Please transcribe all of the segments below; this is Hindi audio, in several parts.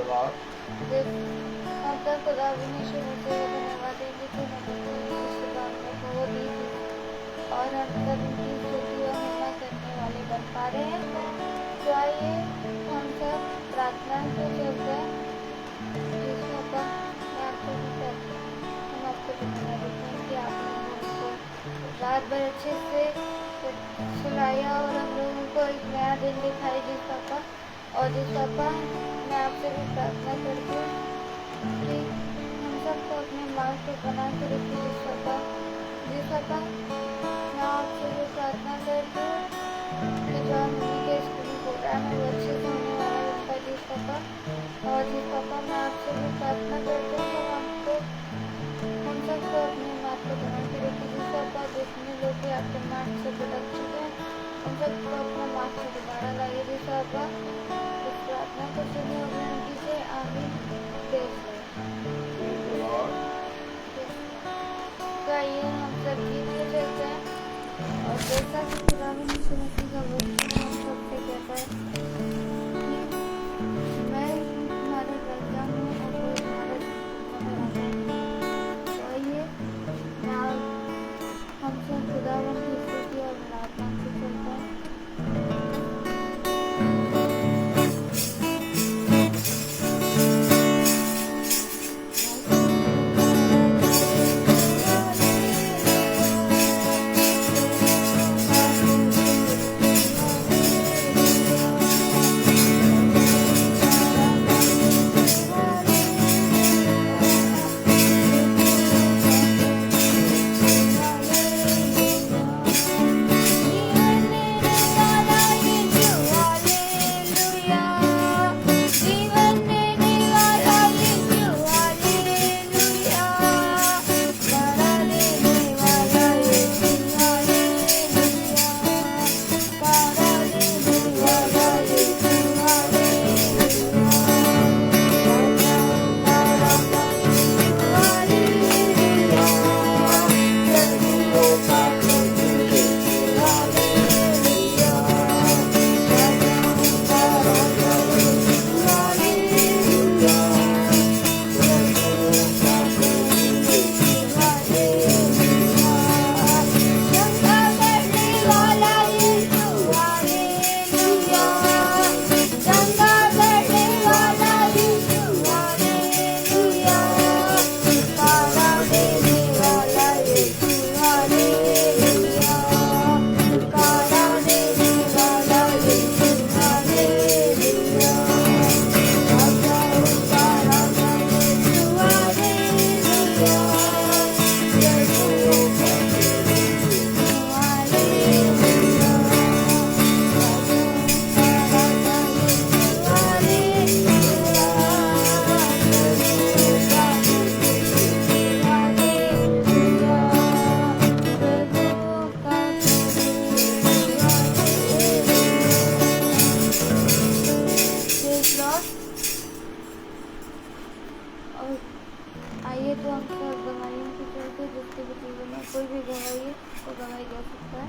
मतलब खुदा भी ने शुरू से धन्यवाद देंगे कि हमें इस शुभकामना को वो दी थी और हम सब उनकी स्तुति और महिमा करने वाले बन पा रहे हैं। तो आइए हम सब प्रार्थना को चलते हैं। जिसमें मैं आपको हम आपको धन्यवाद देते हैं कि आपने हमको रात भर अच्छे से सुलाया और हम लोगों को एक नया दिन दिखाई जिस पापा। और जिस पापा मैं आपसे भी प्रार्थना करती हूँ कि हम सबको अपने मार्ग को बना कर रखिए जिस पापा मैं आपसे भी प्रार्थना करती हूँ कि जो हम के स्कूल प्रोग्राम है वो अच्छे से होने वाला रहता है जिस पापा। और जिस पापा मैं आपसे भी प्रार्थना करती हूँ हम सबको अपने मार्ग को बना कर रखिए जिस पापा। जितने लोग भी आपके मार्ग से भटक चुके हैं हम सबको अपने मार्ग से दोबारा लाइए जिस पापा। इस प्रार्थना को सुनिए और उनकी से आमीन। तो आइए हम सब गीत में चलते हैं और जैसा कि खुदा ने यीशु मसीह का वचन हम सबसे कहता है मैं तुम्हारा राजा हूँ और कोई तुम्हारा राजा नहीं। तो आइए हम सब खुदावन की स्तुति और प्रार्थना से चलते हैं। आइए तो हम सब गवाहियों की चलते जिसके भी जीवन में कोई भी गवाही है तो गवाही दे सकता है।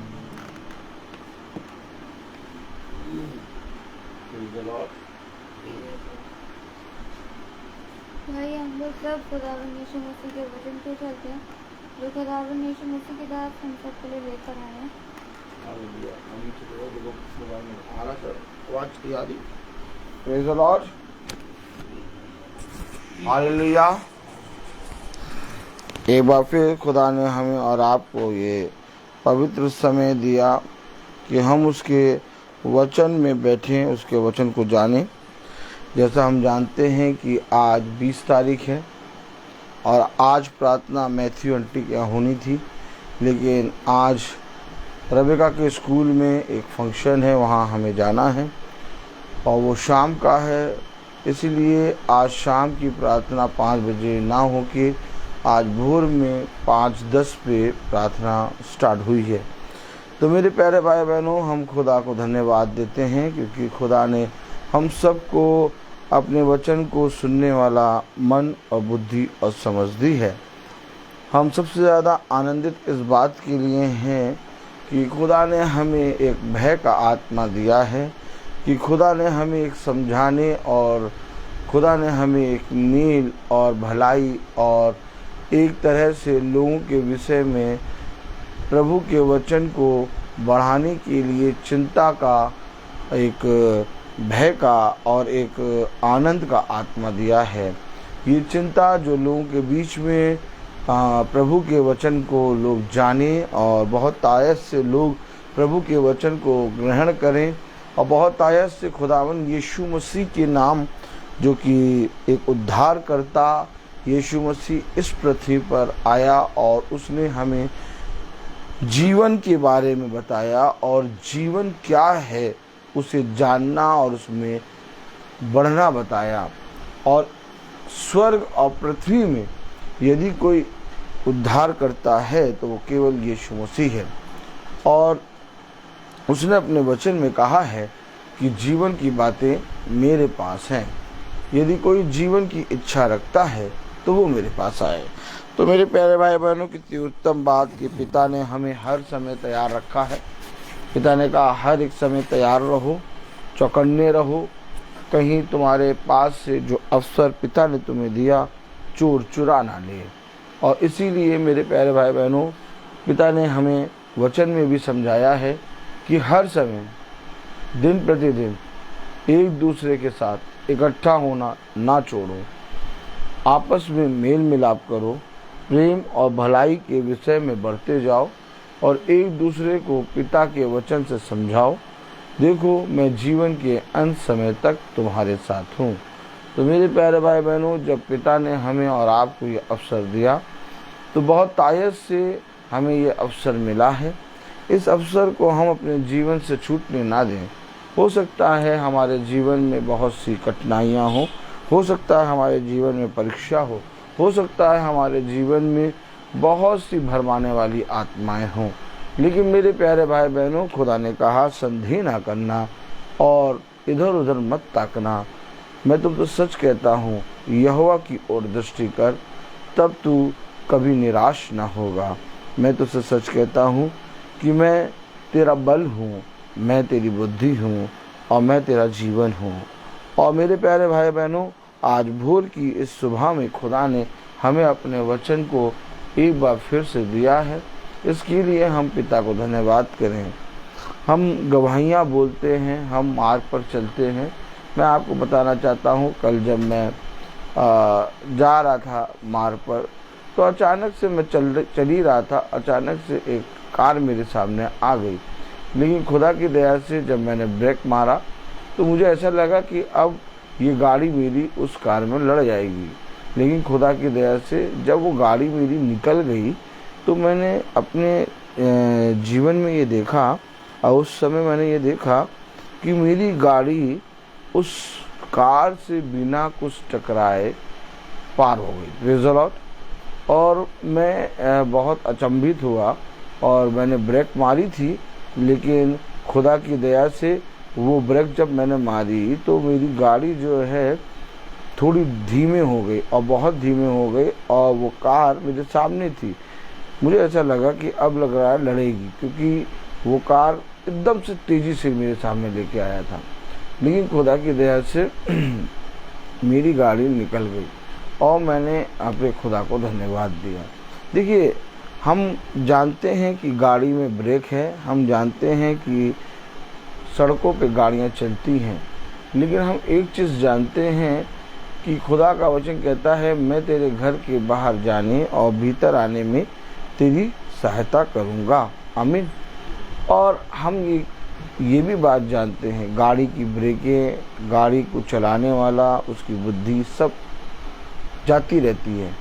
भाई हम लोग सब खुदावन यीशु मसीह के वचन पे चलते हैं जो खुदावन यीशु मसीह के दास हम सब के लिए लेकर आए हैं। Praise the Lord. हालेलुया। एक बार फिर खुदा ने हमें और आपको ये पवित्र समय दिया कि हम उसके वचन में बैठें, उसके वचन को जानें। जैसा हम जानते हैं कि आज 20 तारीख है और आज प्रार्थना मैथ्यू आंटी के यहाँ होनी थी, लेकिन आज रबिका के स्कूल में एक फंक्शन है, वहाँ हमें जाना है और वो शाम का है। इसलिए आज शाम की प्रार्थना 5 बजे ना होके आज भोर में 5:10 पे प्रार्थना स्टार्ट हुई है। तो मेरे प्यारे भाई बहनों, हम खुदा को धन्यवाद देते हैं क्योंकि खुदा ने हम सबको अपने वचन को सुनने वाला मन और बुद्धि और समझ दी है। हम सबसे ज़्यादा आनंदित इस बात के लिए हैं कि खुदा ने हमें एक भय का आत्मा दिया है, कि खुदा ने हमें एक समझाने और खुदा ने हमें एक नील और भलाई और एक तरह से लोगों के विषय में प्रभु के वचन को बढ़ाने के लिए चिंता का, एक भय का और एक आनंद का आत्मा दिया है। ये चिंता जो लोगों के बीच में प्रभु के वचन को लोग जाने और बहुत आयत से लोग प्रभु के वचन को ग्रहण करें और बहुत आयत से खुदावन यीशु मसीह के नाम, जो कि एक उद्धारकर्ता यीशु मसीह इस पृथ्वी पर आया और उसने हमें जीवन के बारे में बताया और जीवन क्या है उसे जानना और उसमें बढ़ना बताया। और स्वर्ग और पृथ्वी में यदि कोई उद्धार करता है तो वो केवल यीशु मसीह है। और उसने अपने वचन में कहा है कि जीवन की बातें मेरे पास हैं, यदि कोई जीवन की इच्छा रखता है तो वो मेरे पास आए। तो मेरे प्यारे भाई बहनों, कितनी उत्तम बात कि पिता ने हमें हर समय तैयार रखा है। पिता ने कहा हर एक समय तैयार रहो, चौकन्ने रहो, कहीं तुम्हारे पास से जो अवसर पिता ने तुम्हें दिया चोर चुरा ना ले। और इसीलिए मेरे प्यारे भाई बहनों, पिता ने हमें वचन में भी समझाया है कि हर समय दिन प्रतिदिन एक दूसरे के साथ इकट्ठा होना ना छोड़ो, आपस में मेल मिलाप करो, प्रेम और भलाई के विषय में बढ़ते जाओ और एक दूसरे को पिता के वचन से समझाओ। देखो, मैं जीवन के अंत समय तक तुम्हारे साथ हूँ। तो मेरे प्यारे भाई बहनों, जब पिता ने हमें और आपको ये अवसर दिया तो बहुत तायत से हमें ये अवसर मिला है। इस अवसर को हम अपने जीवन से छूटने ना दें। हो सकता है हमारे जीवन में बहुत सी कठिनाइयाँ हो सकता है हमारे जीवन में परीक्षा हो सकता है हमारे जीवन में बहुत सी भरमाने वाली आत्माएं हों, लेकिन मेरे प्यारे भाई बहनों, खुदा ने कहा संधि ना करना और इधर उधर मत ताकना। मैं तुमसे सच कहता हूँ, यहोवा की ओर दृष्टि कर, तब तू कभी निराश ना होगा। मैं तुझसे सच कहता हूँ कि मैं तेरा बल हूँ, मैं तेरी बुद्धि हूँ और मैं तेरा जीवन हूँ। और मेरे प्यारे भाई बहनों, आज भोर की इस सुबह में खुदा ने हमें अपने वचन को एक बार फिर से दिया है। इसके लिए हम पिता को धन्यवाद करें। हम गवाहियाँ बोलते हैं, हम मार्ग पर चलते हैं। मैं आपको बताना चाहता हूँ, कल जब मैं जा रहा था मार्ग पर तो अचानक से मैं चल ही रहा था, अचानक से एक कार मेरे सामने आ गई। लेकिन खुदा की दया से जब मैंने ब्रेक मारा तो मुझे ऐसा लगा कि अब ये गाड़ी मेरी उस कार में लड़ जाएगी। लेकिन खुदा की दया से जब वो गाड़ी मेरी निकल गई तो मैंने अपने जीवन में ये देखा और उस समय मैंने ये देखा कि मेरी गाड़ी उस कार से बिना कुछ टकराए पार हो गई। Praise the Lord. और मैं बहुत अचंभित हुआ और मैंने ब्रेक मारी थी, लेकिन खुदा की दया से वो ब्रेक जब मैंने मारी तो मेरी गाड़ी जो है थोड़ी धीमे हो गई और बहुत धीमे हो गई और वो कार मेरे सामने थी। मुझे ऐसा लगा कि अब लग रहा है लड़ेगी, क्योंकि वो कार एकदम से तेज़ी से मेरे सामने लेके आया था। लेकिन खुदा की दया से मेरी गाड़ी निकल गई और मैंने अपने खुदा को धन्यवाद दिया। देखिए, हम जानते हैं कि गाड़ी में ब्रेक है, हम जानते हैं कि सड़कों पे गाड़ियाँ चलती हैं, लेकिन हम एक चीज़ जानते हैं कि खुदा का वचन कहता है, मैं तेरे घर के बाहर जाने और भीतर आने में तेरी सहायता करूँगा। आमीन। और हम ये भी बात जानते हैं, गाड़ी की ब्रेकें, गाड़ी को चलाने वाला, उसकी बुद्धि सब जाती रहती है,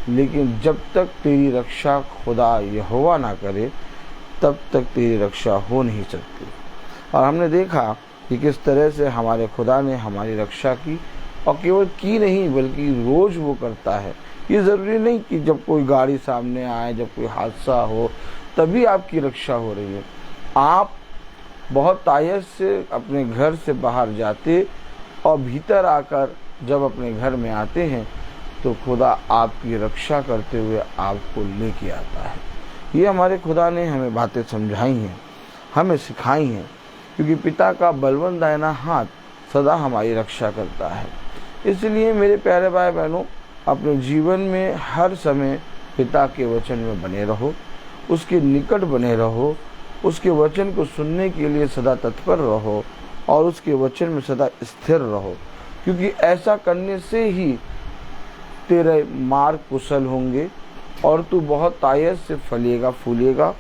लेकिन जब तक तेरी रक्षा खुदा यहोवा ना करे तब तक तेरी रक्षा हो नहीं सकती। और हमने देखा कि किस तरह से हमारे खुदा ने हमारी रक्षा की, और केवल की नहीं बल्कि रोज़ वो करता है। ये ज़रूरी नहीं कि जब कोई गाड़ी सामने आए, जब कोई हादसा हो तभी आपकी रक्षा हो रही है। आप बहुत तायत से अपने घर से बाहर जाते और भीतर आकर जब अपने घर में आते हैं तो खुदा आपकी रक्षा करते हुए आपको लेके आता है। ये हमारे खुदा ने हमें बातें समझाई हैं, हमें सिखाई हैं, क्योंकि पिता का बलवंत दाहिना हाथ सदा हमारी रक्षा करता है। इसलिए मेरे प्यारे भाई बहनों, अपने जीवन में हर समय पिता के वचन में बने रहो, उसके निकट बने रहो, उसके वचन को सुनने के लिए सदा तत्पर रहो और उसके वचन में सदा स्थिर रहो, क्योंकि ऐसा करने से ही तेरे मार्ग कुशल होंगे और तू बहुत आयत से फलेगा फूलेगा,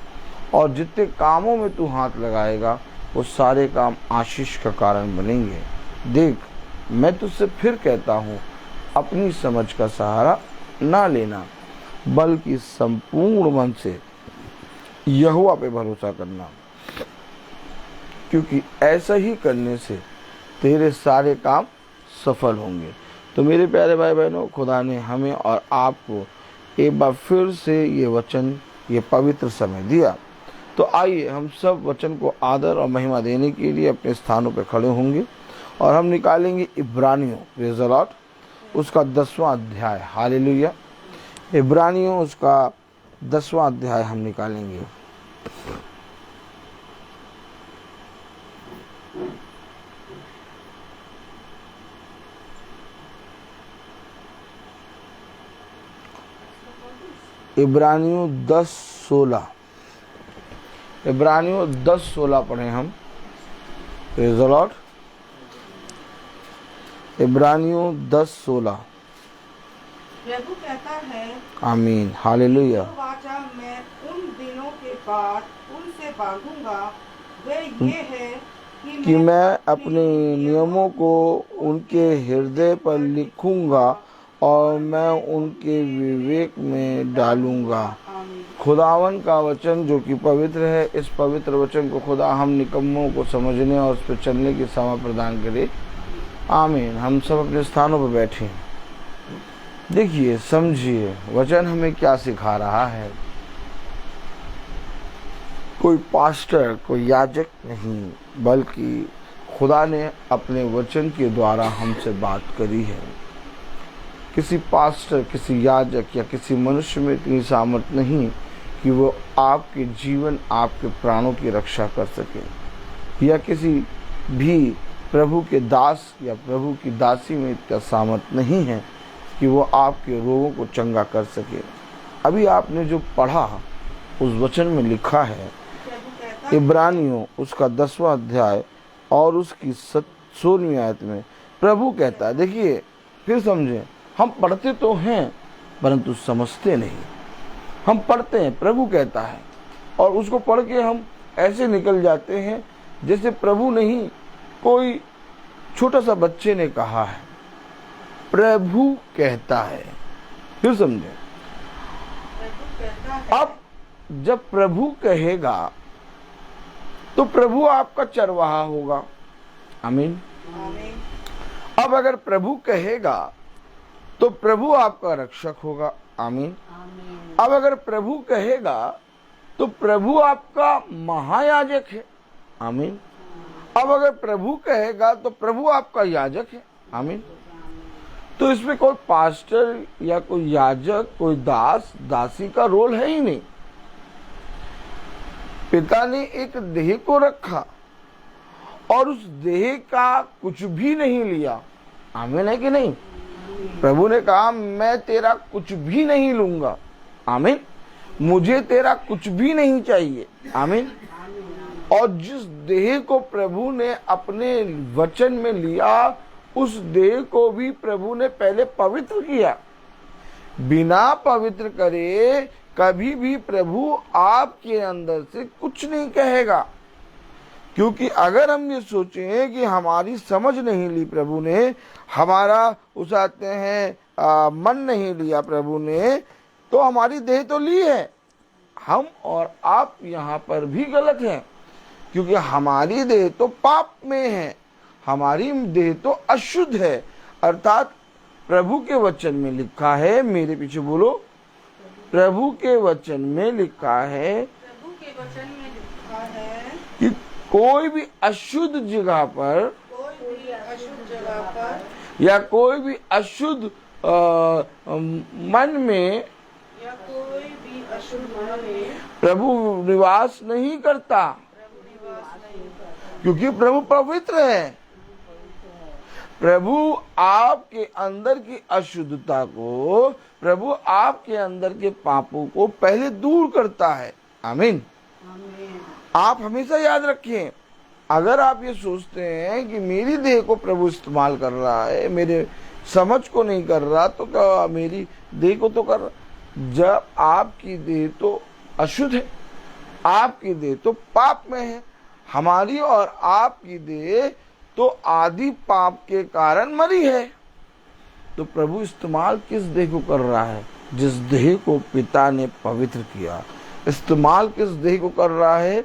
और जितने कामों में तू हाथ लगाएगा वो सारे काम आशीष का कारण बनेंगे। देख, मैं तुझसे फिर कहता हूँ, अपनी समझ का सहारा ना लेना, बल्कि संपूर्ण मन से यहोवा पे भरोसा करना, क्योंकि ऐसा ही करने से तेरे सारे काम सफल होंगे। तो मेरे प्यारे भाई बहनों, खुदा ने हमें और आपको एक बार फिर से ये वचन, ये पवित्र समय दिया। तो आइए हम सब वचन को आदर और महिमा देने के लिए अपने स्थानों पर खड़े होंगे और हम निकालेंगे इब्रानियों, प्रेज़ द लॉर्ड, उसका 10वां अध्याय। हालेलुया। इब्रानियों उसका 10वां अध्याय हम निकालेंगे। इब्रानियों 10:16, इब्रानियों 10:16 पढ़े हम, प्रेज़ द लॉर्ड। इब्रानियों 10:16। प्रभु कहता है, आमीन, हालेलुया। जो वाचा मैं उन दिनों के बाद उनसे बांधूंगा वे ये है कि मैं अपने नियमों को उनके हृदय पर लिखूंगा और मैं उनके विवेक में डालूंगा। आमीन। खुदावन का वचन जो कि पवित्र है, इस पवित्र वचन को खुदा हम निकम्मों को समझने और उस पर चलने की क्षमा प्रदान करे। आमीन। हम सब अपने स्थानों पर बैठे। देखिए, समझिए वचन हमें क्या सिखा रहा है। कोई पास्टर, कोई याजक नहीं, बल्कि खुदा ने अपने वचन के द्वारा हमसे बात करी है। किसी पास्टर, किसी याजक या किसी मनुष्य में इतनी सामर्थ्य नहीं कि वो आपके जीवन, आपके प्राणों की रक्षा कर सके, या किसी भी प्रभु के दास या प्रभु की दासी में इतना सामर्थ्य नहीं है कि वो आपके रोगों को चंगा कर सके। अभी आपने जो पढ़ा उस वचन में लिखा है, इब्रानियों उसका 10वां अध्याय और उसकी 16वीं आयत में प्रभु कहता है। देखिए, फिर समझें, हम पढ़ते तो हैं परंतु समझते नहीं। हम पढ़ते हैं, प्रभु कहता है, और उसको पढ़ के हम ऐसे निकल जाते हैं जैसे प्रभु नहीं, कोई छोटा सा बच्चे ने कहा है। प्रभु कहता है, फिर समझें। अब जब प्रभु कहेगा तो प्रभु आपका चरवाहा होगा। आमीन। अब अगर प्रभु कहेगा तो प्रभु आपका रक्षक होगा। आमीन। अब अगर प्रभु कहेगा तो प्रभु आपका महायाजक है। आमीन। अब अगर प्रभु कहेगा तो प्रभु आपका याजक है। आमीन। तो इसमें कोई पास्टर या कोई याजक, कोई दास, दासी का रोल है ही नहीं। पिता ने एक देह को रखा और उस देह का कुछ भी नहीं लिया। आमीन है कि नहीं? प्रभु ने कहा, मैं तेरा कुछ भी नहीं लूंगा। आमीन। मुझे तेरा कुछ भी नहीं चाहिए। आमीन। और जिस देह को प्रभु ने अपने वचन में लिया, उस देह को भी प्रभु ने पहले पवित्र किया। बिना पवित्र करे कभी भी प्रभु आपके अंदर से कुछ नहीं कहेगा। क्योंकि अगर हम ये सोचें कि हमारी समझ नहीं ली प्रभु ने, हमारा उसाते हैं मन नहीं लिया प्रभु ने, तो हमारी देह तो ली है। हम और आप यहाँ पर भी गलत हैं, क्योंकि हमारी देह तो पाप में है, हमारी देह तो अशुद्ध है। अर्थात प्रभु के वचन में लिखा है, मेरे पीछे बोलो, प्रभु के वचन में लिखा है, प्रभु के वचन में लिखा है कि कोई भी अशुद्ध जगह पर, कोई भी अशुद्ध जगह पर या कोई भी अशुद्ध मन में, या कोई भी अशुद्ध मन में प्रभु निवास नहीं करता, प्रभु निवास नहीं करता। क्योंकि प्रभु पवित्र है। प्रभु आपके अंदर की अशुद्धता को, प्रभु आपके अंदर के पापों को पहले दूर करता है। आमीन। आमीन। आप हमेशा याद रखें, अगर आप ये सोचते हैं कि मेरी देह को प्रभु इस्तेमाल कर रहा है, मेरे समझ को नहीं कर रहा, तो क्या मेरी देह को तो कर रहा। जब आपकी देह तो अशुद्ध है, आपकी देह तो पाप में है, हमारी और आपकी देह तो आदि पाप के कारण मरी है। तो प्रभु इस्तेमाल किस देह को कर रहा है? जिस देह को पिता ने पवित्र किया। इस्तेमाल किस देह को कर रहा है?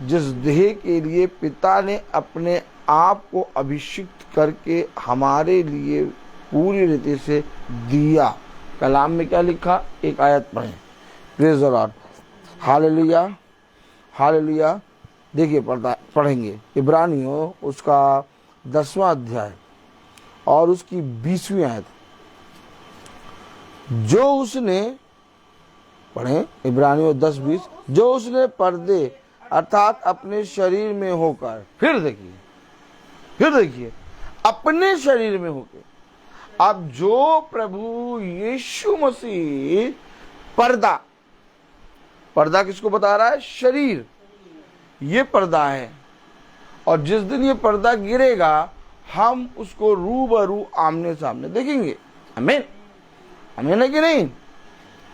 जिस देह के लिए पिता ने अपने आप को अभिषिक्त करके हमारे लिए पूरी रीति से दिया। कलाम में क्या लिखा? एक आयत पढ़ें। Praise the Lord. Hallelujah, hallelujah. देखिए पढ़ेंगे इब्रानियों उसका 10वां अध्याय और उसकी 20वीं आयत। जो उसने, पढ़ें इब्रानियों 10:20, जो उसने पर्दे अर्थात अपने शरीर में होकर, फिर देखिए अपने शरीर में होकर, अब जो प्रभु यीशु मसीह पर्दा किसको बता रहा है? शरीर, ये पर्दा है। और जिस दिन ये पर्दा गिरेगा हम उसको रूबरू आमने सामने देखेंगे। आमीन, आमीन है कि नहीं?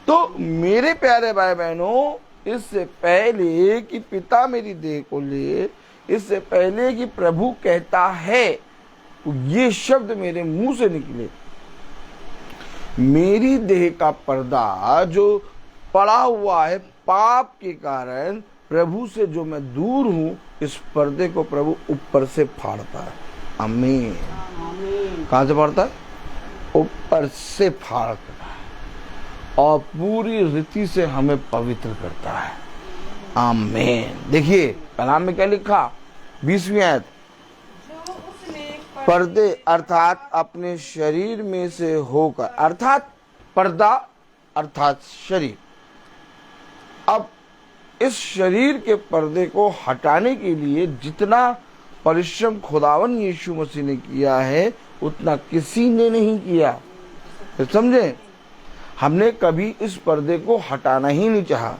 तो मेरे प्यारे भाई बहनों, इससे पहले कि पिता मेरी देह को ले, इससे पहले कि प्रभु कहता है ये शब्द मेरे मुंह से निकले, मेरी देह का पर्दा जो पड़ा हुआ है पाप के कारण, प्रभु से जो मैं दूर हूं, इस पर्दे को प्रभु ऊपर से फाड़ता है। आमीन। कहां से फाड़ता है? ऊपर से फाड़ता है और पूरी रीति से हमें पवित्र करता है। आमीन। देखिए कलाम में क्या लिखा? 20वीं आयत। जो उसने पर्दे अर्थात अपने शरीर में से होकर, अर्थात पर्दा अर्थात शरीर। अब इस शरीर के पर्दे को हटाने के लिए जितना परिश्रम खुदावन यीशु मसीह ने किया है, उतना किसी ने नहीं किया। तो समझे, हमने कभी इस पर्दे को हटाना ही नहीं चाहा,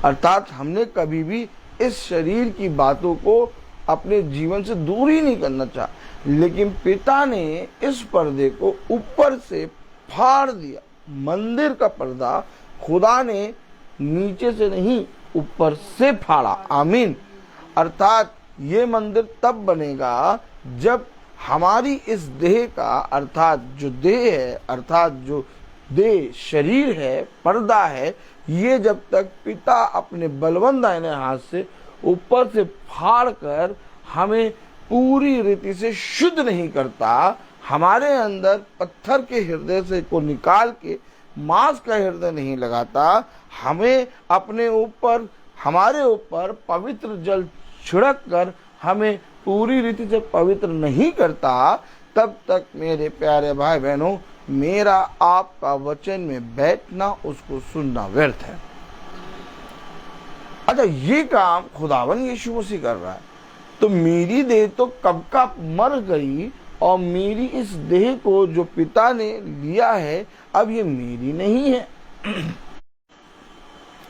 अर्थात हमने कभी भी इस शरीर की बातों को अपने जीवन से दूर ही नहीं करना चाहा। लेकिन पिता ने इस पर्दे को ऊपर से फाड़ दिया। मंदिर का पर्दा खुदा ने नीचे से नहीं, ऊपर से फाड़ा। आमीन। अर्थात ये मंदिर तब बनेगा जब हमारी इस देह का, अर्थात जो देह है, अर्थात जो देह शरीर है, पर्दा है, ये जब तक पिता अपने बलवंत दाहिने हाथ से ऊपर से फाड़ कर हमें पूरी रीति से शुद्ध नहीं करता, हमारे अंदर पत्थर के हृदय से को निकाल के मांस का हृदय नहीं लगाता, हमें अपने ऊपर, हमारे ऊपर पवित्र जल छिड़क कर हमें पूरी रीति से पवित्र नहीं करता, तब तक मेरे प्यारे भाई बहनों, मेरा आपका वचन में बैठना, उसको सुनना व्यर्थ है। अच्छा, ये काम खुदावन यीशु मसीह कर रहा है, तो मेरी देह तो कब का मर गई और मेरी इस देह को जो पिता ने लिया है, अब ये मेरी नहीं है।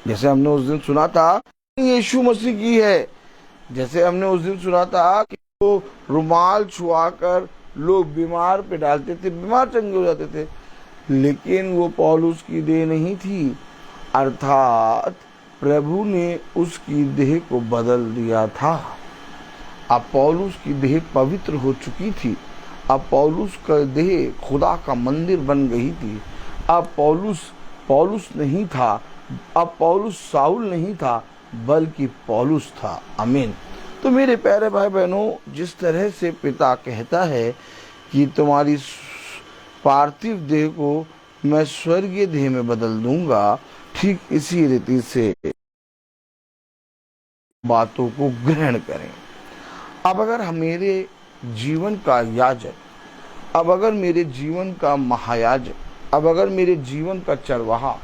जैसे हमने उस दिन सुना था यीशु मसीह की है, जैसे हमने उस दिन सुना था कि वो रुमाल छुआकर लोग बीमार पे डालते थे, बीमार चंगे हो जाते थे, लेकिन वो पौलुस की देह नहीं थी, अर्थात प्रभु ने उसकी देह को बदल दिया था। अब पौलुस की देह पवित्र हो चुकी थी, अब पौलुस का देह खुदा का मंदिर बन गई थी। अब पौलुस नहीं था, अब पौलुस साउल नहीं था, बल्कि पौलुस था। आमीन। तो मेरे प्यारे भाई बहनों, जिस तरह से पिता कहता है कि तुम्हारी पार्थिव देह को मैं स्वर्गीय देह में बदल दूंगा, ठीक इसी रीति से बातों को ग्रहण करें। अब अगर मेरे जीवन का याजक, अब अगर मेरे जीवन का महायाजक, अब अगर मेरे जीवन का चरवाहा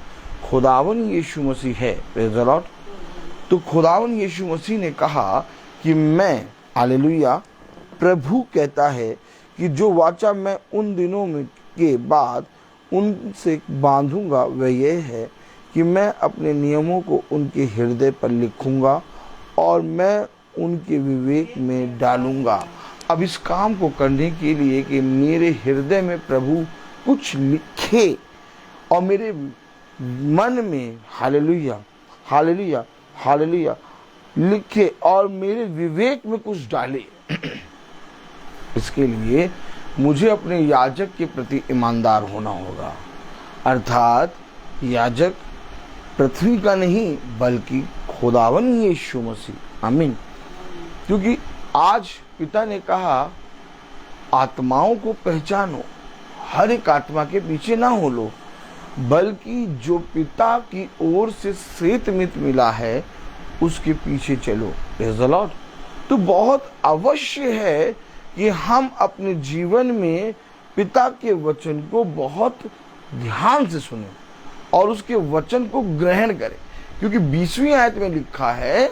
खुदावन यीशु मसीह है, प्रेज़ द लॉर्ड, तो खुदावन यीशु मसीह ने कहा कि मैं, हालेलुया, प्रभु कहता है कि जो वाचा मैं उन दिनों में के बाद उनसे बांधूंगा वह यह है कि मैं अपने नियमों को उनके हृदय पर लिखूंगा और मैं उनके विवेक में डालूंगा। अब इस काम को करने के लिए कि मेरे हृदय में प्रभु कुछ लिखे और मेरे मन में हालेलुया हालेलुया हालेलुया लिखे और मेरे विवेक में कुछ डाले। इसके लिए मुझे अपने याजक के प्रति ईमानदार होना होगा, अर्थात याजक पृथ्वी का नहीं बल्कि खुदावन यीशु मसीह। आमीन। क्योंकि आज पिता ने कहा आत्माओं को पहचानो, हर एक आत्मा के पीछे ना हो लो, बल्कि जो पिता की ओर से श्वेत मित मिला है उसके पीछे चलो। Praise the Lord. तो बहुत अवश्य है कि हम अपने जीवन में पिता के वचन को बहुत ध्यान से सुने और उसके वचन को ग्रहण करें, क्योंकि 20वीं आयत में लिखा है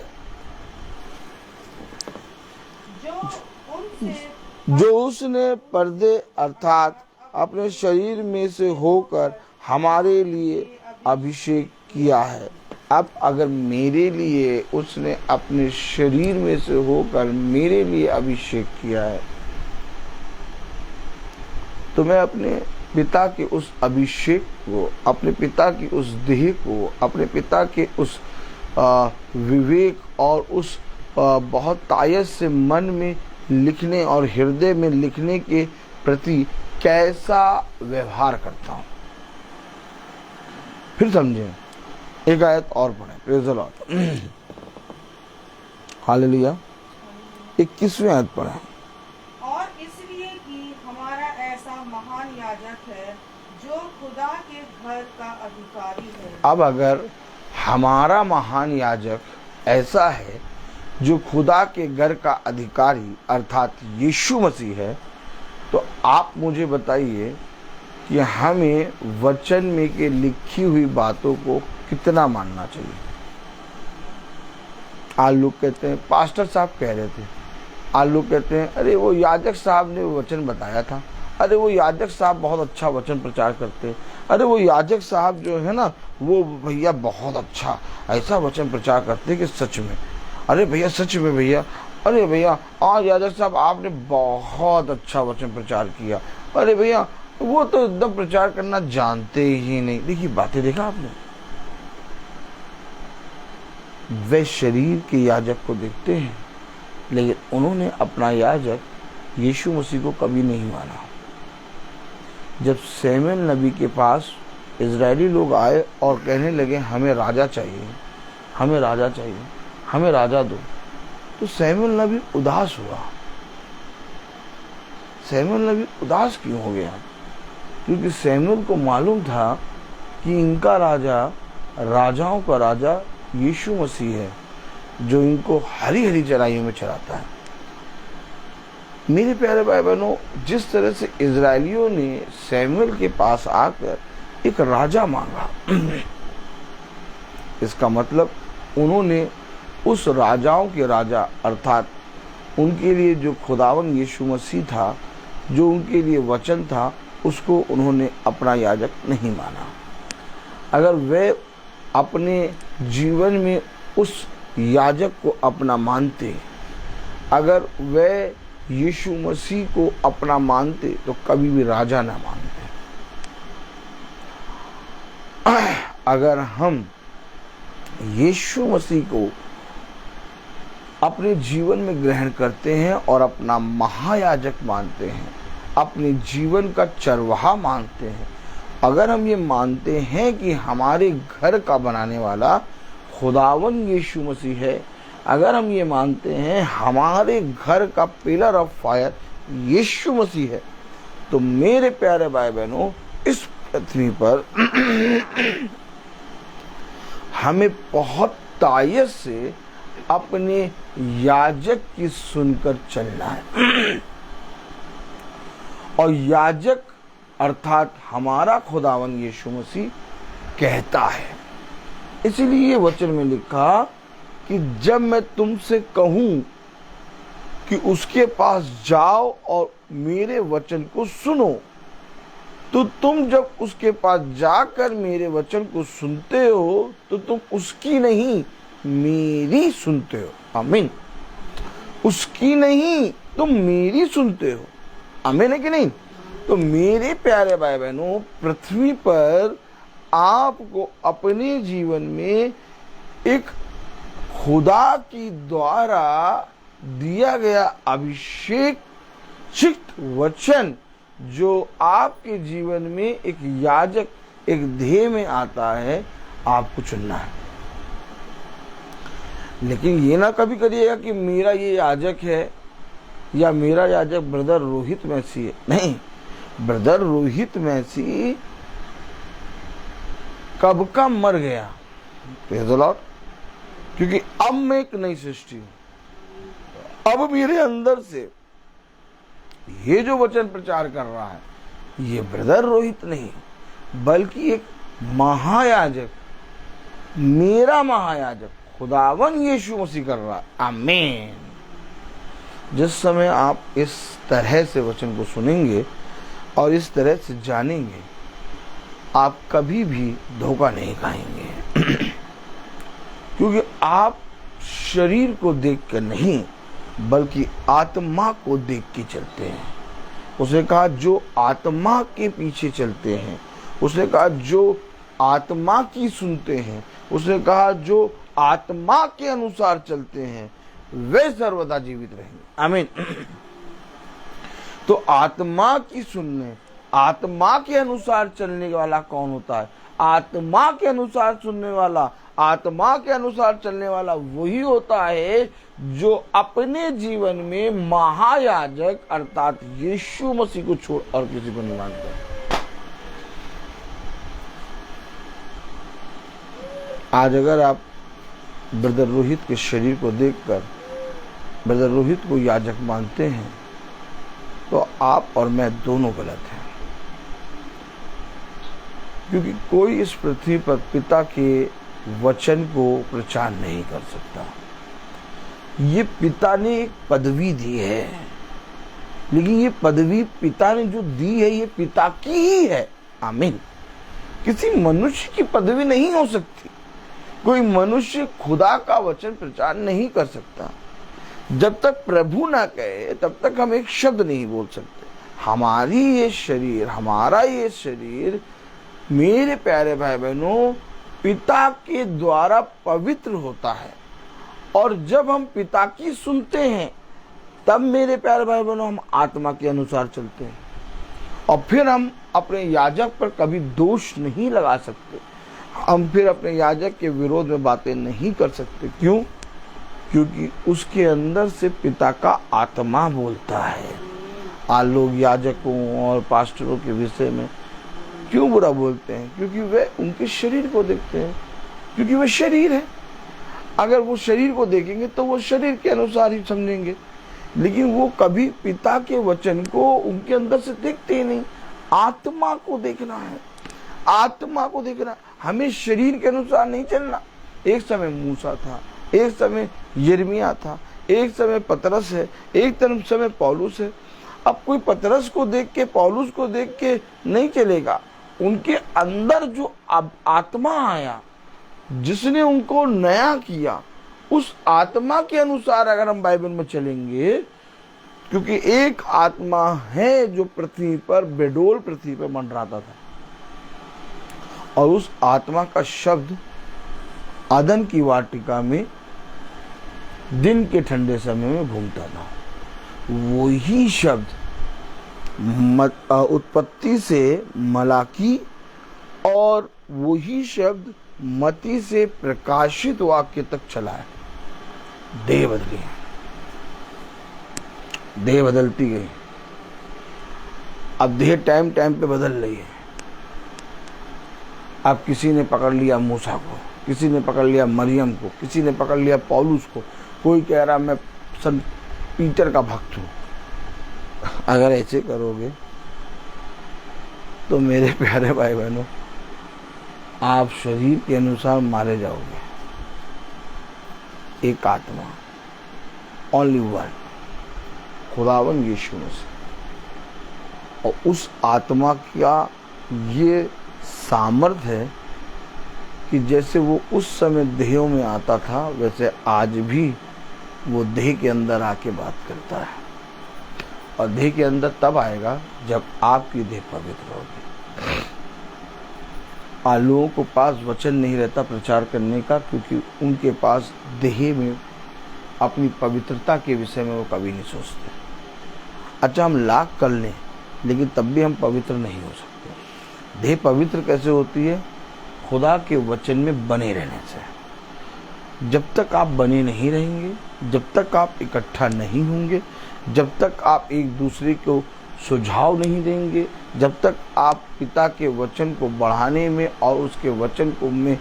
जो उसने पर्दे अर्थात अपने शरीर में से होकर हमारे लिए अभिषेक किया है। अब अगर मेरे लिए उसने अपने शरीर में से होकर मेरे लिए अभिषेक किया है, तो मैं अपने पिता के उस अभिषेक को, अपने पिता की उस देह को, अपने पिता के उस विवेक और उस बहुत तायत से मन में लिखने और हृदय में लिखने के प्रति कैसा व्यवहार करता हूँ। फिर समझें, एक आयत और पढ़ें। Praise the Lord. हालेलुया। 21वीं आयत पढ़ें। और इसलिए कि हमारा ऐसा महान याजक है जो खुदा के घर का अधिकारी है। अब अगर हमारा महान याजक ऐसा है जो खुदा के घर का अधिकारी अर्थात यीशु मसीह है, तो आप मुझे बताइए कि हमें वचन में के लिखी हुई बातों को कितना मानना चाहिए। आज लोग कहते हैं पास्टर साहब कह रहे थे, आज लोग कहते हैं अरे वो याजक साहब ने वचन बताया था, अरे वो याजक साहब बहुत अच्छा वचन प्रचार करते हैं, अरे वो याजक साहब जो है ना वो भैया बहुत अच्छा ऐसा वचन प्रचार करते कि सच में, अरे भैया सच में भैया, अरे भैया आज याजक साहब आपने बहुत अच्छा वचन प्रचार किया, अरे भैया वो तो एकदम प्रचार करना जानते ही नहीं। देखिए बातें देखा आपने, वे शरीर के याजक को देखते हैं लेकिन उन्होंने अपना याजक यीशु मसीह को कभी नहीं माना। जब सैमुएल नबी के पास इजरायली लोग आए और कहने लगे हमें राजा चाहिए, हमें राजा चाहिए, हमें राजा दो, तो सैमुएल नबी उदास हुआ। सैमुएल नबी उदास क्यों हो गया? क्योंकि सैमुएल को मालूम था कि इनका राजा, राजाओं का राजा यीशु मसीह है जो इनको हरी हरी चराइयों में चराता है। मेरे प्यारे भाई बहनों, जिस तरह से इजरायलियों ने सैमुएल के पास आकर एक राजा मांगा, इसका मतलब उन्होंने उस राजाओं के राजा अर्थात उनके लिए जो खुदावन यीशु मसीह था, जो उनके लिए वचन था, उसको उन्होंने अपना याजक नहीं माना। अगर वे अपने जीवन में उस याजक को अपना मानते, अगर वे यीशु मसीह को अपना मानते, तो कभी भी राजा ना मानते। अगर हम यीशु मसीह को अपने जीवन में ग्रहण करते हैं और अपना महायाजक मानते हैं, अपने जीवन का चरवाहा मानते हैं, अगर हम ये मानते हैं कि हमारे घर का बनाने वाला खुदावन यीशु मसीह है, अगर हम ये मानते हैं हमारे घर का पिलर ऑफ फायर यीशु मसीह है, तो मेरे प्यारे भाई बहनों, इस पृथ्वी पर हमें बहुत तायत से अपने याजक की सुनकर चलना है। और याजक अर्थात हमारा खुदावन यीशु मसीह कहता है, इसीलिए वचन में लिखा कि जब मैं तुमसे कहूं कि उसके पास जाओ और मेरे वचन को सुनो। तो तुम जब उसके पास जाकर मेरे वचन को सुनते हो तो तुम उसकी नहीं मेरी सुनते हो। आमीन। उसकी नहीं तुम मेरी सुनते हो। आमीन है कि नहीं? तो मेरे प्यारे भाई बहनों, पृथ्वी पर आपको अपने जीवन में एक खुदा की द्वारा दिया गया अभिषेक चित वचन जो आपके जीवन में एक याजक, एक ध्येय में आता है, आपको चुनना है। लेकिन ये ना कभी करिएगा कि मेरा ये याजक है या मेरा याजक ब्रदर रोहित मैसी है। नहीं, ब्रदर रोहित मैसी कब का मर गया। Praise the Lord. क्योंकि अब मैं एक नई सृष्टि हूं। अब मेरे अंदर से ये जो वचन प्रचार कर रहा है, ये ब्रदर रोहित नहीं, बल्कि एक महायाजक, मेरा महायाजक खुदावन यीशु मसीह कर रहा है। आमीन। जिस समय आप इस तरह से वचन को सुनेंगे और इस तरह से जानेंगे, आप कभी भी धोखा नहीं खाएंगे। क्योंकि आप शरीर को देखकर नहीं, बल्कि आत्मा को देख के चलते हैं। उसने कहा जो आत्मा के पीछे चलते हैं, उसने कहा जो आत्मा की सुनते हैं, उसने कहा जो आत्मा के अनुसार चलते हैं, वे सर्वदा जीवित रहेंगे। आमीन। तो आत्मा की सुनने, आत्मा के अनुसार चलने वाला कौन होता है? आत्मा के अनुसार सुनने वाला, आत्मा के अनुसार चलने वाला वही होता है जो अपने जीवन में महायाजक अर्थात यीशु मसीह को छोड़ और किसी को नहीं मानता। आज अगर आप ब्रदर रोहित के शरीर को देखकर ब्रदर रोहित को याजक मानते हैं, तो आप और मैं दोनों गलत हैं। क्योंकि कोई इस पृथ्वी पर पिता के वचन को प्रचार नहीं कर सकता। ये पिता ने एक पदवी दी है, लेकिन ये पदवी पिता ने जो दी है, ये पिता की ही है। आमीन। किसी मनुष्य की पदवी नहीं हो सकती। कोई मनुष्य खुदा का वचन प्रचार नहीं कर सकता। जब तक प्रभु ना कहे तब तक हम एक शब्द नहीं बोल सकते। हमारी ये शरीर, हमारा ये शरीर, मेरे प्यारे भाई बहनों, पिता के द्वारा पवित्र होता है। और जब हम पिता की सुनते हैं, तब मेरे प्यारे भाई बहनों हम आत्मा के अनुसार चलते हैं। और फिर हम अपने याजक पर कभी दोष नहीं लगा सकते। हम फिर अपने याजक के विरोध में बातें नहीं कर सकते। क्यों? क्योंकि उसके अंदर से पिता का आत्मा बोलता है। आज लोग याजकों और पास्टरों के विषय में क्यों बुरा बोलते हैं? क्योंकि वे उनके शरीर को देखते हैं। क्योंकि वे शरीर है। अगर वो शरीर को देखेंगे तो वो शरीर के अनुसार ही समझेंगे, लेकिन वो कभी पिता के वचन को उनके अंदर से देखते ही नहीं। आत्मा को देखना है, आत्मा को देखना। हमें शरीर के अनुसार नहीं चलना। एक समय मूसा था, एक समय यिर्मयाह था, एक समय पतरस है, एक समय पौलुस है। अब कोई पतरस को देख के, पौलुस को देख के नहीं चलेगा। उनके अंदर जो आत्मा आया, जिसने उनको नया किया, उस आत्मा के अनुसार अगर हम बाइबल में चलेंगे, क्योंकि एक आत्मा है जो पृथ्वी पर, बेडोल पृथ्वी पर मंडराता था, और उस आत्मा का शब्द आदन की वाटिका में दिन के ठंडे समय में घूमता था। वही शब्द उत्पत्ति से मलाकी, और वही शब्द मती से प्रकाशित वाक्य तक चला है। देह बदली, देह बदलती गई। अब देह टाइम टाइम पे बदल रही है। अब किसी ने पकड़ लिया मूसा को, किसी ने पकड़ लिया मरियम को, किसी ने पकड़ लिया पौलुस को। कोई कह रहा मैं संत पीटर का भक्त हूं। अगर ऐसे करोगे तो मेरे प्यारे भाई बहनों, आप शरीर के अनुसार मारे जाओगे। एक आत्मा, ओनली वन, खुदावन यीशु मसीह। और उस आत्मा का ये सामर्थ्य है कि जैसे वो उस समय देहों में आता था, वैसे आज भी वो देह के अंदर आके बात करता है। और देह के अंदर तब आएगा जब आपकी देह पवित्र होगी। लोगों को पास वचन नहीं रहता प्रचार करने का, क्योंकि उनके पास देह में अपनी पवित्रता के विषय में वो कभी नहीं सोचते। अच्छा, हम लाख कर लें लेकिन तब भी हम पवित्र नहीं हो सकते। देह पवित्र कैसे होती है? खुदा के वचन में बने रहने से। जब तक आप बने नहीं रहेंगे, जब तक आप इकट्ठा नहीं होंगे, जब तक आप एक दूसरे को सुझाव नहीं देंगे, जब तक आप पिता के वचन को बढ़ाने में और उसके वचन को में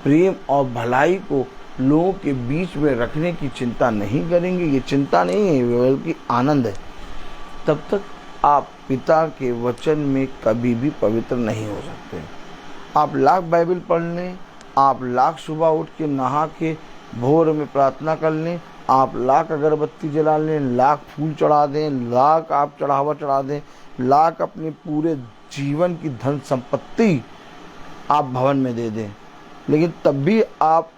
प्रेम और भलाई को लोगों के बीच में रखने की चिंता नहीं करेंगे, ये चिंता नहीं है बल्कि आनंद है, तब तक आप पिता के वचन में कभी भी पवित्र नहीं हो सकते। आप लाख बाइबल पढ़ लें, आप लाख सुबह उठ के नहा के भोर में प्रार्थना कर लें, आप लाख अगरबत्ती जला लें, लाख फूल चढ़ा दें, लाख आप चढ़ावा चढ़ा दें, लाख अपने पूरे जीवन की धन संपत्ति आप भवन में दे दें, लेकिन तब भी आप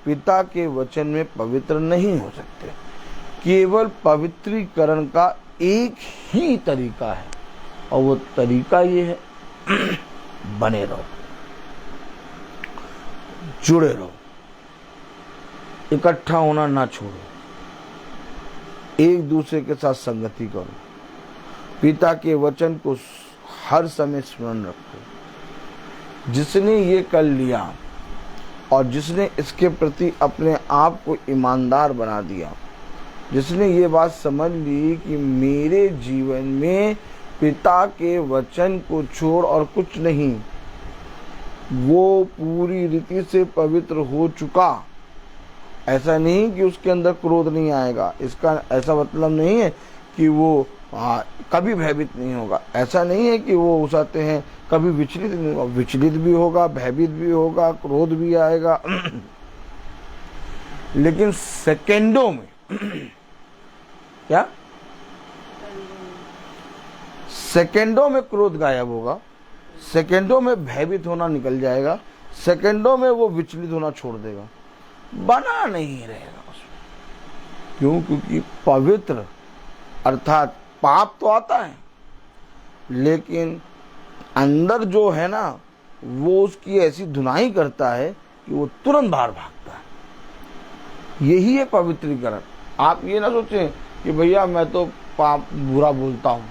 पिता के वचन में पवित्र नहीं हो सकते। केवल पवित्रीकरण का एक ही तरीका है और वो तरीका ये है बने रहो, जुड़े रहो, इकट्ठा होना ना छोड़ो, एक दूसरे के साथ संगति करो, पिता के वचन को हर समय स्मरण रखो। जिसने ये कर लिया और जिसने इसके प्रति अपने आप को ईमानदार बना दिया, जिसने ये बात समझ ली कि मेरे जीवन में पिता के वचन को छोड़ और कुछ नहीं, वो पूरी रीति से पवित्र हो चुका। ऐसा नहीं कि उसके अंदर क्रोध नहीं आएगा, इसका ऐसा मतलब नहीं है कि वो कभी भयभीत नहीं होगा, ऐसा नहीं है कि वो उसाते हैं कभी विचलित नहीं होगा, विचलित भी होगा, भयभीत भी होगा, क्रोध भी आएगा लेकिन सेकेंडों में क्या सेकेंडों में क्रोध गायब होगा, सेकेंडों में भयभीत होना निकल जाएगा, सेकेंडों में वो विचलित होना छोड़ देगा, बना नहीं रहेगा उसमें। क्यों? क्योंकि पवित्र अर्थात पाप तो आता है लेकिन अंदर जो है ना वो उसकी ऐसी धुनाई करता है कि वो तुरंत बाहर भागता है। यही है पवित्रीकरण। आप ये ना सोचें कि भैया मैं तो पाप बुरा बोलता हूँ,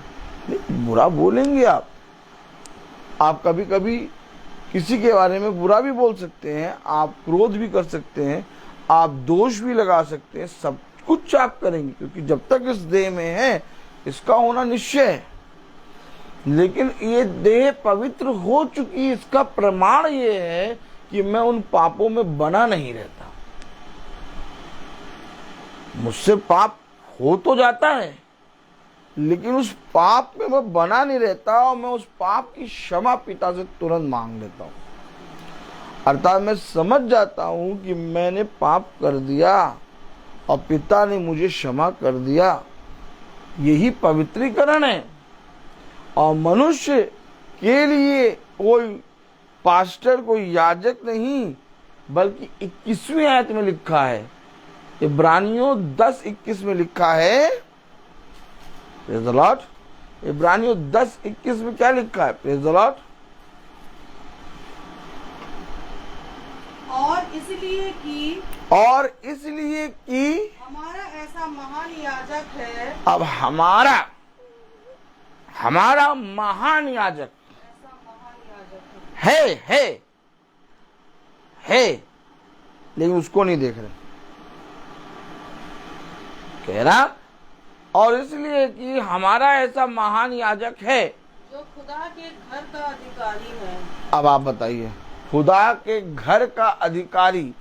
नहीं, बुरा बोलेंगे आप कभी कभी किसी के बारे में बुरा भी बोल सकते हैं, आप क्रोध भी कर सकते हैं, आप दोष भी लगा सकते हैं, सब कुछ आप करेंगे क्योंकि जब तक इस देह में है इसका होना निश्चय है। लेकिन ये देह पवित्र हो चुकी, इसका प्रमाण ये है कि मैं उन पापों में बना नहीं रहता। मुझसे पाप हो तो जाता है लेकिन उस पाप में मैं बना नहीं रहता और मैं उस पाप की क्षमा पिता से तुरंत मांग लेता हूं। अर्थात मैं समझ जाता हूं कि मैंने पाप कर दिया और पिता ने मुझे क्षमा कर दिया। यही पवित्रीकरण है। और मनुष्य के लिए कोई पास्टर, कोई याजक नहीं, बल्कि 21वीं आयत में लिखा है, इब्रानियों 10:21 में लिखा है, प्रेज़ द लॉर्ड, इब्रानियों 10:21 में क्या लिखा है, प्रेज़ द लॉर्ड, और इसलिए कि हमारा ऐसा महान याजक है। अब हमारा महान याजक ऐसा महान याजक है लेकिन उसको नहीं देख रहे। कह रहा और इसलिए कि हमारा ऐसा महान याजक है जो खुदा के घर का अधिकारी है। अब आप बताइए, खुदा के घर का अधिकारी,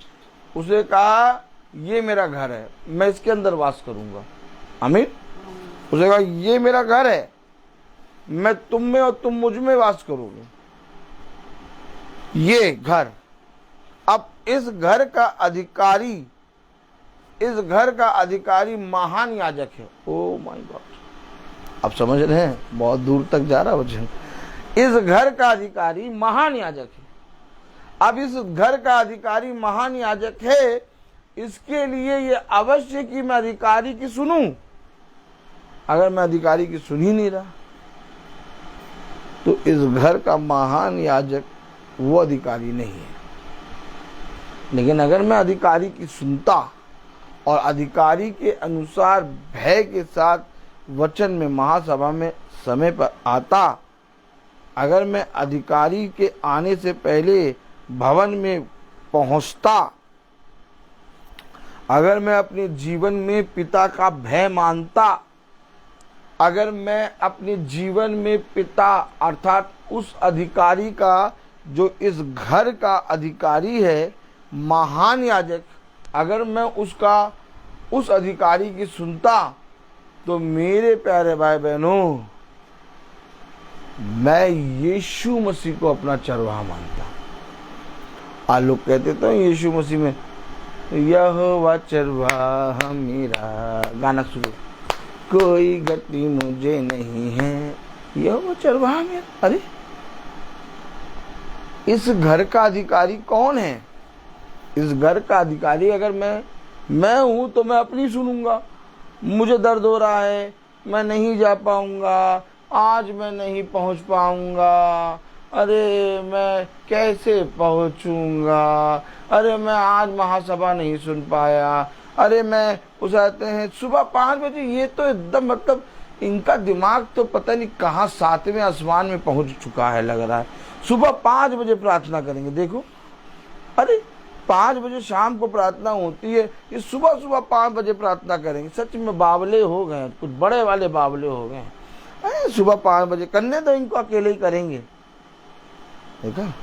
उसे कहा ये मेरा घर है, मैं इसके अंदर वास करूंगा। आमीन। उसे कहा ये मेरा घर है, मैं तुम में और तुम मुझ में वास करोगे। ये घर, अब इस घर का अधिकारी महान याजक है। ओ माय गॉड, आप समझ रहे हैं, बहुत दूर तक जा रहा वचन। इस घर का अधिकारी महान याजक है। अब इस घर का अधिकारी महान याजक है, इसके लिए ये अवश्य कि मैं अधिकारी की सुनूं। अगर मैं अधिकारी की सुन ही नहीं रहा तो इस घर का महान याजक वो अधिकारी नहीं है। लेकिन अगर मैं अधिकारी की सुनता और अधिकारी के अनुसार भय के साथ वचन में महासभा में समय पर आता, अगर मैं अधिकारी के आने से पहले भवन में पहुंचता, अगर मैं अपने जीवन में पिता का भय मानता, अगर मैं अपने जीवन में पिता अर्थात उस अधिकारी का जो इस घर का अधिकारी है, महान याजक, अगर मैं उस अधिकारी की सुनता, तो मेरे प्यारे भाई बहनों, मैं यीशु मसीह को अपना चरवाहा मानता। आज लोग कहते तो यीशु मसीह में यहोवा चरवाहा मेरा, गाना सुनो, कोई गति मुझे नहीं है, यहोवा चरवाहा मेरा। अरे इस घर का अधिकारी कौन है? इस घर का अधिकारी अगर मैं हूं तो मैं अपनी सुनूंगा। मुझे दर्द हो रहा है, मैं नहीं जा पाऊंगा, आज मैं नहीं पहुंच पाऊंगा, अरे मैं कैसे पहुंचूंगा, अरे मैं आज महासभा नहीं सुन पाया, अरे मैं उठाते हैं सुबह 5 बजे। ये तो एकदम मतलब इनका दिमाग तो पता नहीं कहाँ 7वें आसमान में पहुंच चुका है लग रहा है। सुबह 5 बजे प्रार्थना करेंगे। देखो, अरे 5 बजे शाम को प्रार्थना होती है, ये सुबह 5 बजे प्रार्थना करेंगे। सच में बावले हो गए, कुछ बड़े वाले बावले हो गए। सुबह 5 बजे करने तो इनको अकेले ही करेंगे। देखा,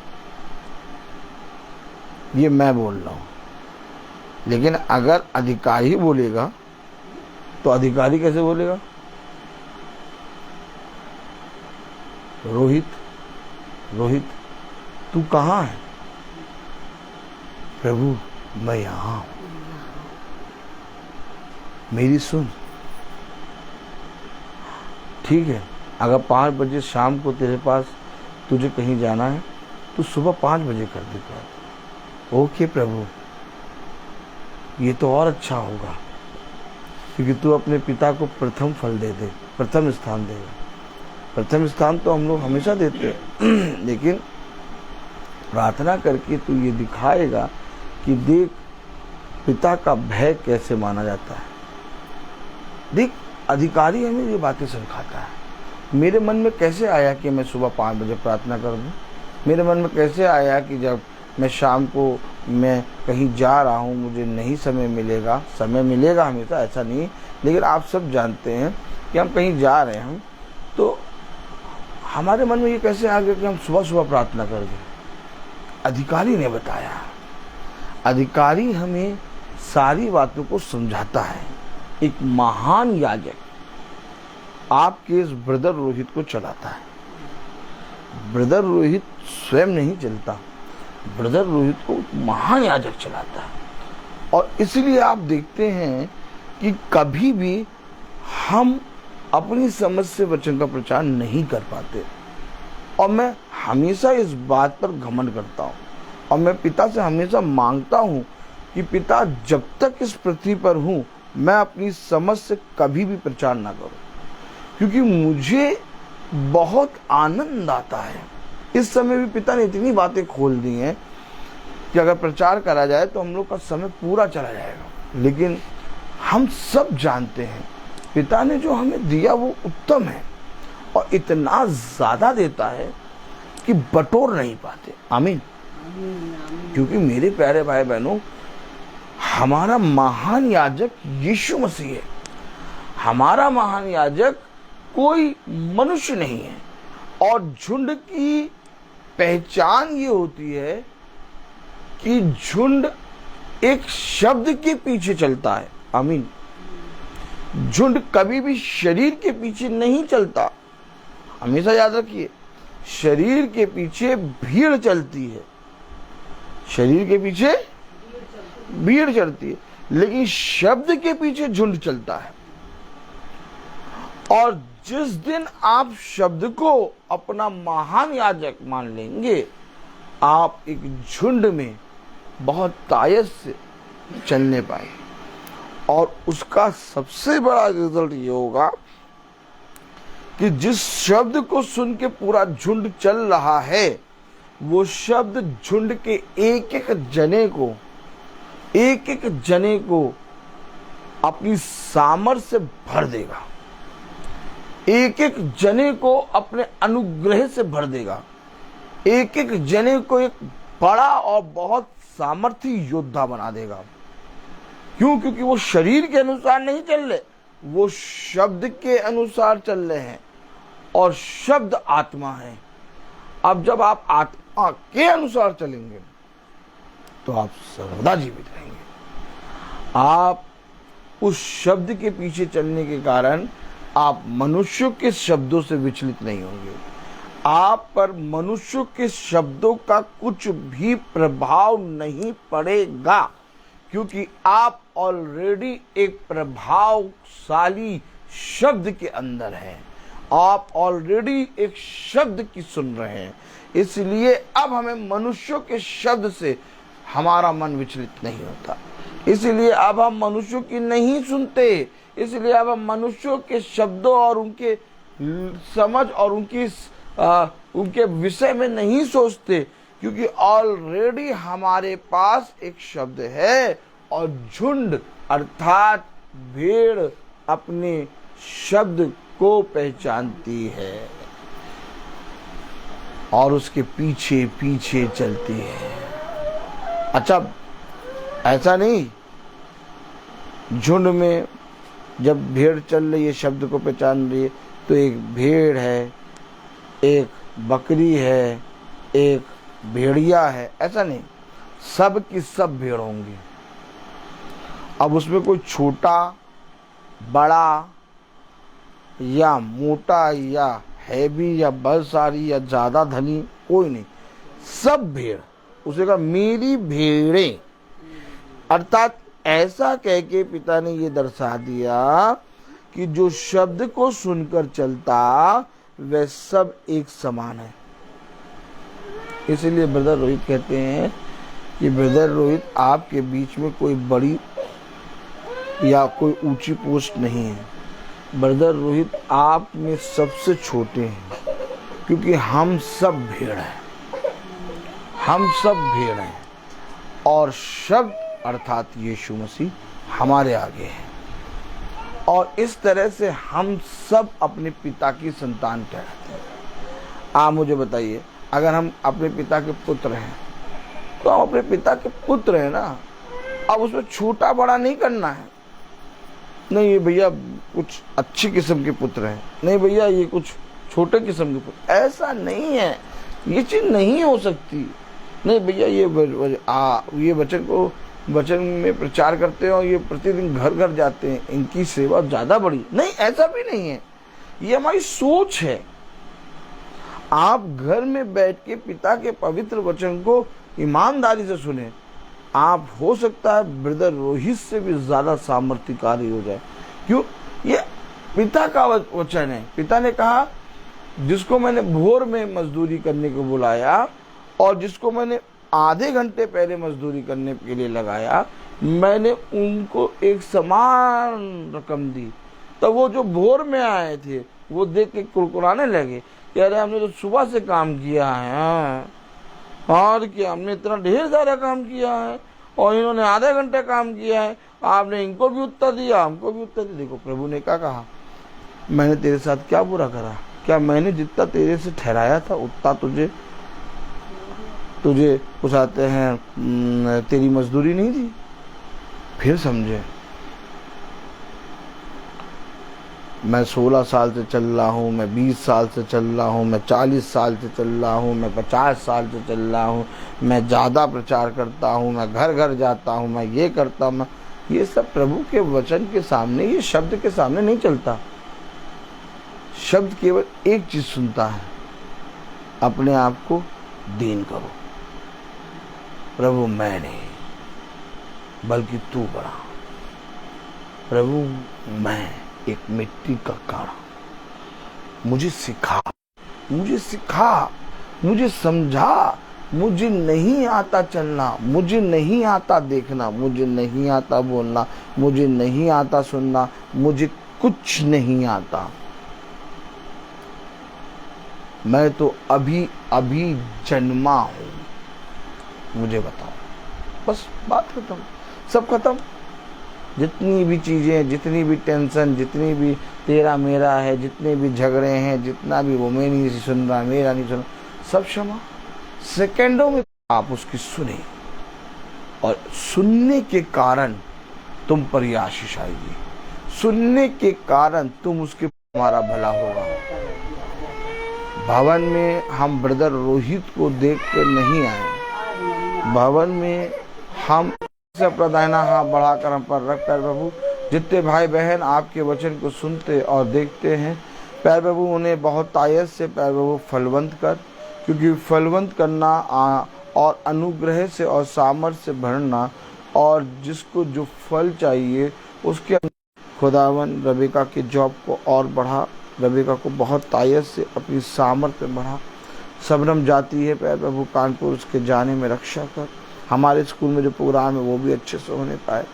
ये मैं बोल रहा हूं। लेकिन अगर अधिकारी बोलेगा तो अधिकारी कैसे बोलेगा? रोहित तू कहाँ है? प्रभु मैं यहां हूं, मेरी सुन। ठीक है, अगर 5 बजे शाम को तेरे पास तुझे कहीं जाना है तो सुबह 5 बजे कर देगा। ओके प्रभु, ये तो और अच्छा होगा, क्योंकि तू अपने पिता को प्रथम फल दे दे, प्रथम स्थान देगा। प्रथम स्थान तो हम लोग हमेशा देते हैं, लेकिन प्रार्थना करके तू ये दिखाएगा कि देख पिता का भय कैसे माना जाता है। देख, अधिकारी हमें ये बातें सिखाता है। मेरे मन में कैसे आया कि मैं सुबह 5 बजे प्रार्थना कर दूं? मेरे मन में कैसे आया कि जब मैं शाम को मैं कहीं जा रहा हूं, मुझे नहीं समय मिलेगा? समय मिलेगा हमेशा, ऐसा नहीं, लेकिन आप सब जानते हैं कि हम कहीं जा रहे हैं, तो हमारे मन में ये कैसे आ गया कि हम सुबह प्रार्थना कर दें? अधिकारी ने बताया। अधिकारी हमें सारी बातों को समझाता है। एक महान याजक आपके इस ब्रदर रोहित को चलाता है। ब्रदर रोहित स्वयं नहीं चलता, ब्रदर रोहित को महान याजक चलाता है। और इसलिए आप देखते हैं कि कभी भी हम अपनी समझ से वचन का प्रचार नहीं कर पाते। और मैं हमेशा इस बात पर घमंड करता हूँ, और मैं पिता से हमेशा मांगता हूँ कि पिता, जब तक इस पृथ्वी पर हूँ, मैं अपनी समझ से कभी भी प्रचार ना करूँ, क्योंकि मुझे बहुत आनंद आता है। इस समय भी पिता ने इतनी बातें खोल दी हैं कि अगर प्रचार करा जाए तो हम लोग का समय पूरा चला जाएगा। लेकिन हम सब जानते हैं पिता ने जो हमें दिया वो उत्तम है, और इतना ज्यादा देता है कि बटोर नहीं पाते। आमीन। क्योंकि मेरे प्यारे भाई बहनों, हमारा महान याजक यीशु मसीह है। हमारा महान याजक कोई मनुष्य नहीं है। और झुंड की पहचान ये होती है कि झुंड एक शब्द के पीछे चलता है। आमीन। झुंड कभी भी शरीर के पीछे नहीं चलता। हमेशा याद रखिए, शरीर के पीछे भीड़ चलती है, शरीर के पीछे भीड़ चलती है, लेकिन शब्द के पीछे झुंड चलता है। और जिस दिन आप शब्द को अपना महान याजक मान लेंगे, आप एक झुंड में बहुत तायत से चलने पाए, और उसका सबसे बड़ा रिजल्ट ये होगा कि जिस शब्द को सुन के पूरा झुंड चल रहा है, वो शब्द झुंड के एक एक जने को अपनी सामर्थ्य से भर देगा, एक एक जने को अपने अनुग्रह से भर देगा, एक एक जने को एक बड़ा और बहुत सामर्थी योद्धा बना देगा। क्यों? क्योंकि वो शरीर के अनुसार नहीं चल रहे, वो शब्द के अनुसार चल रहे हैं, और शब्द आत्मा है। अब जब आप आत्मा के अनुसार चलेंगे तो आप सर्वदा जीवित रहेंगे। आप उस शब्द के पीछे चलने के कारण आप मनुष्यों के शब्दों से विचलित नहीं होंगे, आप पर मनुष्यों के शब्दों का कुछ भी प्रभाव नहीं पड़ेगा, क्योंकि आप ऑलरेडी एक प्रभावशाली शब्द के अंदर हैं, आप ऑलरेडी एक शब्द की सुन रहे हैं। इसलिए अब हमें मनुष्यों के शब्द से हमारा मन विचलित नहीं होता, इसलिए अब हम मनुष्यों की नहीं सुनते, इसलिए अब हम मनुष्यों के शब्दों और उनके समझ और उनके विषय में नहीं सोचते, क्योंकि ऑलरेडी हमारे पास एक शब्द है, और झुंड अर्थात भेड़ अपने शब्द को पहचानती है और उसके पीछे पीछे चलती है। अच्छा, ऐसा नहीं, झुंड में जब भेड़ चल रही है, शब्द को पहचान रही है, तो एक भेड़ है, एक बकरी है, एक भेड़िया है, ऐसा नहीं, सब की सब भेड़ होंगी। अब उसमें कोई छोटा बड़ा या मोटा या हैवी या बलशाली या ज्यादा धनी कोई नहीं, सब भेड़। उसे कहा मेरी भेड़ें, अर्थात ऐसा कह के पिता ने ये दर्शा दिया कि जो शब्द को सुनकर चलता वह सब एक समान है। इसलिए ब्रदर रोहित कहते हैं कि ब्रदर रोहित आपके बीच में कोई बड़ी या कोई ऊंची पोस्ट नहीं है, ब्रदर रोहित आप में सबसे छोटे हैं, क्योंकि हम सब भेड़ हैं, हम सब भेड़ हैं, और शब्द अर्थात यीशु मसीह हमारे आगे है। और इस तरह से हम सब अपने पिता की संतान कहलाते हैं। आप मुझे बताइए, अगर हम अपने पिता के पुत्र हैं तो हम अपने पिता के पुत्र हैं ना। अब उसमें छोटा बड़ा नहीं करना है, नहीं ये भैया कुछ अच्छी किस्म के पुत्र हैं, नहीं भैया ये कुछ छोटे किस्म के पुत्र, ऐसा नहीं है, ये चीज नहीं हो सकती। नहीं भैया ये वचन में प्रचार करते हैं और ये प्रतिदिन घर घर जाते हैं, इनकी सेवा ज्यादा बड़ी, नहीं ऐसा भी नहीं है, ये हमारी सोच है। आप घर में बैठ के पिता के पवित्र वचन को ईमानदारी से सुने, आप हो सकता है ब्रदर रोहित से भी ज्यादा सामर्थ्यकारी हो जाए। क्यों? ये पिता का वचन है। पिता ने कहा जिसको मैंने भोर में मजदूरी करने को बुलाया और जिसको मैंने आधे घंटे पहले मजदूरी करने के लिए लगाया, मैंने उनको एक समान रकम दी। तो वो जो भोर में आए थे वो देख के कुरकुराने लगे कि अरे हमने तो सुबह से काम किया है, और क्या हमने इतना ढेर सारा काम किया है और इन्होंने आधे घंटे काम किया है, आपने इनको भी उत्तर दिया हमको भी उत्तर दिया। देखो प्रभु ने क्या कहा, मैंने तेरे साथ क्या बुरा करा? क्या मैंने जितना तेरे से ठहराया था उतना तुझे उठाते हैं तेरी मजदूरी नहीं दी? फिर समझे, मैं 16 साल से चल रहा हूँ, मैं 20 साल से चल रहा हूँ, मैं 40 साल से चल रहा हूँ, मैं 50 साल से चल रहा हूँ, मैं ज़्यादा प्रचार करता हूँ, मैं घर घर जाता हूँ, मैं ये करता हूँ, ये सब प्रभु के वचन के सामने, ये शब्द के सामने नहीं चलता। शब्द केवल एक चीज़ सुनता है, अपने आप को दीन करो, प्रभु मैं नहीं बल्कि तू बड़ा, प्रभु मैं एक मिट्टी का काड़ा, मुझे सिखा, मुझे समझा। मुझे नहीं आता चलना, मुझे नहीं आता देखना, मुझे नहीं आता बोलना, मुझे नहीं आता सुनना, मुझे कुछ नहीं आता। मैं तो अभी अभी जन्मा हूं, मुझे बताओ। बस बात खत्म, सब खत्म। जितनी भी चीजें, जितनी भी टेंशन, जितनी भी तेरा मेरा है, जितने भी झगड़े हैं, जितना भी वो मैं नहीं सुन रहा, मेरा नहीं सुन रहा, सब क्षमा। सेकंडों में आप उसकी सुने, और सुनने के कारण तुम पर ये आशीष आएगी। सुनने के कारण तुम उसके तुम्हारा भला होगा। भवन में हम ब्रदर रोहित को देख कर नहीं आए। भवन में हम अपना दाहिना हाथ बढ़ाकर हम पर रख प्यारे प्रभु, जितने भाई बहन आपके वचन को सुनते और देखते हैं प्यारे प्रभु, उन्हें बहुत तायत से प्यारे प्रभु फलवंत कर, क्योंकि फलवंत करना और अनुग्रह से और सामर्थ्य से भरना, और जिसको जो फल चाहिए उसके खुदावन रबीका की जॉब को और बढ़ा, रबीका को बहुत तायत से अपनी सामर्थ्य में बढ़ा। सबरम जाती है प्यारे प्रभु कानपुर, उसके जाने में रक्षा कर। हमारे स्कूल में जो प्रोग्राम है वो भी अच्छे से होने पाए।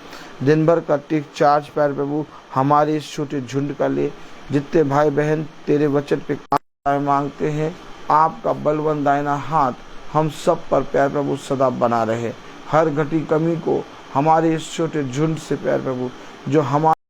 दिन भर का टेक चार्ज प्यारे प्रभु हमारे इस छोटे झुंड का ले। जितने भाई बहन तेरे वचन पे काम मांगते हैं, आपका बलवंत दाहिना हाथ हम सब पर प्यारे प्रभु सदा बना रहे। हर घटी कमी को हमारे इस छोटे झुंड से प्यारे प्रभु जो हमारे